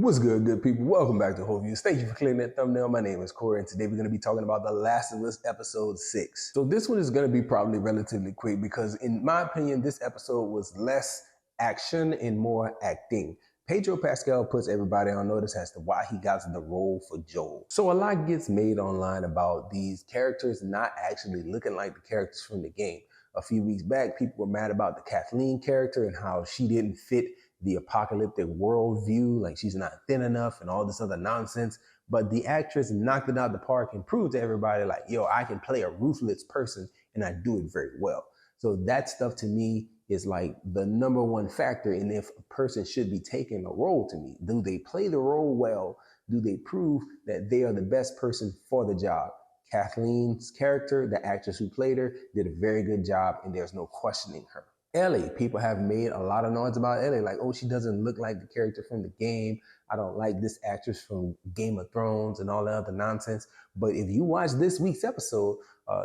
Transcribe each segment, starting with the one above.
What's good, good people? Welcome back to Whole Views. Thank you for clicking that thumbnail. My name is Corey, and today we're going to be talking about The Last of Us Episode 6. So this one is going to be probably relatively quick because, in my opinion, this episode was less action and more acting. Pedro Pascal puts everybody on notice as to why he got the role for Joel. So a lot gets made online about these characters not actually looking like the characters from the game. A few weeks back, people were mad about the Kathleen character and how she didn't fit the apocalyptic worldview, like she's not thin enough and all this other nonsense. But the actress knocked it out of the park and proved to everybody, like, yo, I can play a ruthless person and I do it very well. So that stuff to me is like the number one factor in if a person should be taking a role to me. Do they play the role well? Do they prove that they are the best person for the job? Kathleen's character, the actress who played her, did a very good job, and there's no questioning her. Ellie, people have made a lot of noise about Ellie, like, oh, she doesn't look like the character from the game. I don't like this actress from Game of Thrones and all that other nonsense. But if you watch this week's episode,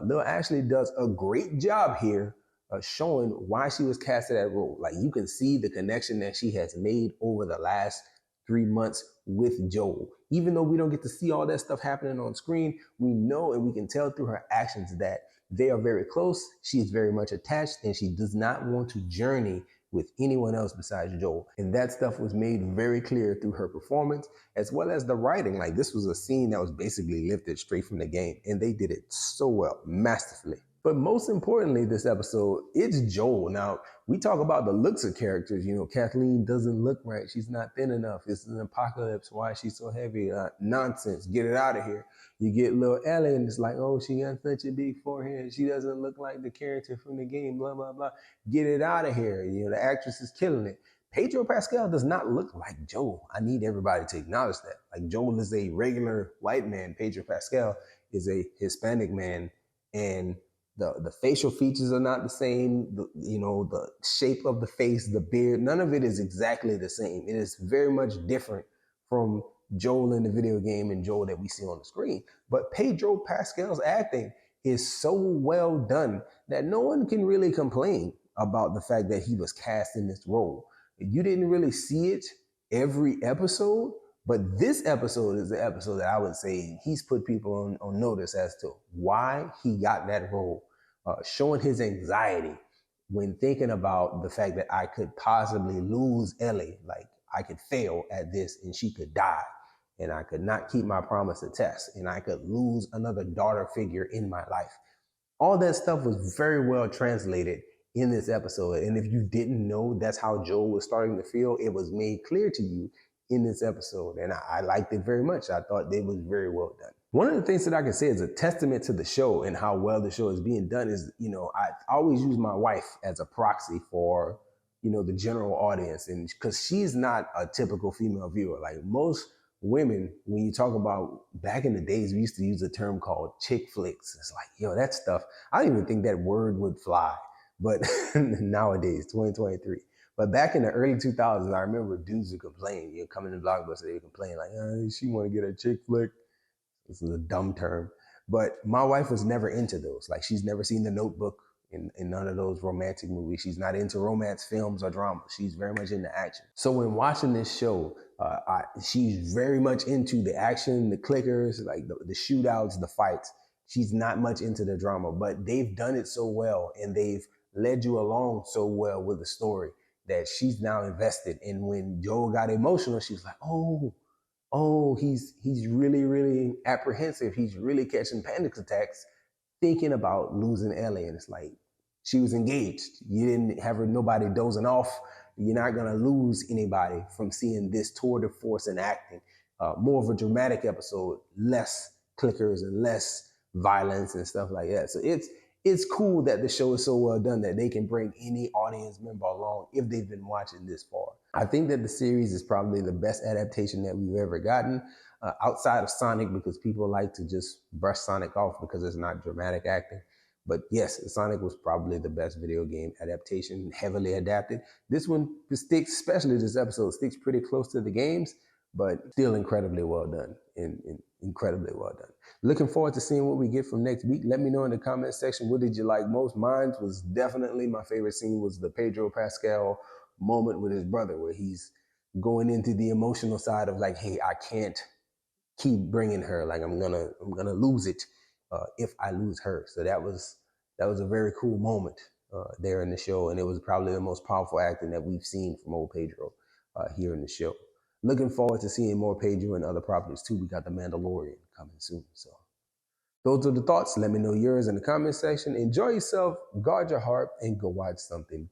Lil Ashley does a great job here showing why she was cast to that role. Like, you can see the connection that she has made over the last 3 months with Joel. Even though we don't get to see all that stuff happening on screen, we know and we can tell through her actions that they are very close. She is very much attached and she does not want to journey with anyone else besides Joel. And that stuff was made very clear through her performance as well as the writing. Like, this was a scene that was basically lifted straight from the game and they did it so well, masterfully. But most importantly, this episode, it's Joel. Now, we talk about the looks of characters. You know, Kathleen doesn't look right. She's not thin enough. It's an apocalypse. Why is she so heavy? Nonsense. Get it out of here. You get little Ellie and it's like, oh, she got such a big forehead. She doesn't look like the character from the game, blah, blah, blah. Get it out of here. You know, the actress is killing it. Pedro Pascal does not look like Joel. I need everybody to acknowledge that. Like, Joel is a regular white man. Pedro Pascal is a Hispanic man. And the facial features are not the same. The shape of the face, the beard, none of it is exactly the same. It is very much different from Joel in the video game and Joel that we see on the screen. But Pedro Pascal's acting is so well done that no one can really complain about the fact that he was cast in this role. You didn't really see it every episode, but this episode is the episode that I would say he's put people on notice as to why he got that role, showing his anxiety when thinking about the fact that I could possibly lose Ellie. Like, I could fail at this and she could die and I could not keep my promise to test and I could lose another daughter figure in my life. All that stuff was very well translated in this episode. And if you didn't know that's how Joel was starting to feel, it was made clear to you in this episode. And I liked it very much. I thought it was very well done. One of the things that I can say is a testament to the show and how well the show is being done is, I always use my wife as a proxy for, the general audience. And because she's not a typical female viewer, like most women, when you talk about back in the days, we used to use a term called chick flicks. It's like, yo, that stuff, I don't even think that word would fly. But nowadays, 2023. But back in the early 2000s, I remember dudes would complain, coming to Blockbuster, they would complain like, she want to get a chick flick. This is a dumb term. But my wife was never into those. Like, she's never seen The Notebook in none of those romantic movies. She's not into romance films or drama. She's very much into action. So when watching this show, she's very much into the action, the clickers, like the shootouts, the fights. She's not much into the drama, but they've done it so well and they've led you along so well with the story that she's now invested. And when Joel got emotional, she was like, he's really, really apprehensive. He's really catching panic attacks thinking about losing Ellie. And it's like, she was engaged. You didn't have her, nobody dozing off. You're not going to lose anybody from seeing this tour de force in acting. More of a dramatic episode, less clickers and less violence and stuff like that. So it's cool that the show is so well done that they can bring any audience member along if they've been watching this far. I think that the series is probably the best adaptation that we've ever gotten, outside of Sonic, because people like to just brush Sonic off because it's not dramatic acting. But yes, Sonic was probably the best video game adaptation, heavily adapted. This one sticks, especially this episode, sticks pretty close to the games, but still incredibly well done. Incredibly well done. Looking forward to seeing what we get from next week. Let me know in the comment section, what did you like most? Mine was definitely, my favorite scene was the Pedro Pascal moment with his brother, where he's going into the emotional side of like, hey, I can't keep bringing her. Like I'm gonna lose it if I lose her. So that was a very cool moment there in the show, and it was probably the most powerful acting that we've seen from old Pedro here in the show. Looking forward to seeing more Pedro and other properties too. We got The Mandalorian coming soon. So those are the thoughts. Let me know yours in the comment section. Enjoy yourself, guard your heart, and go watch something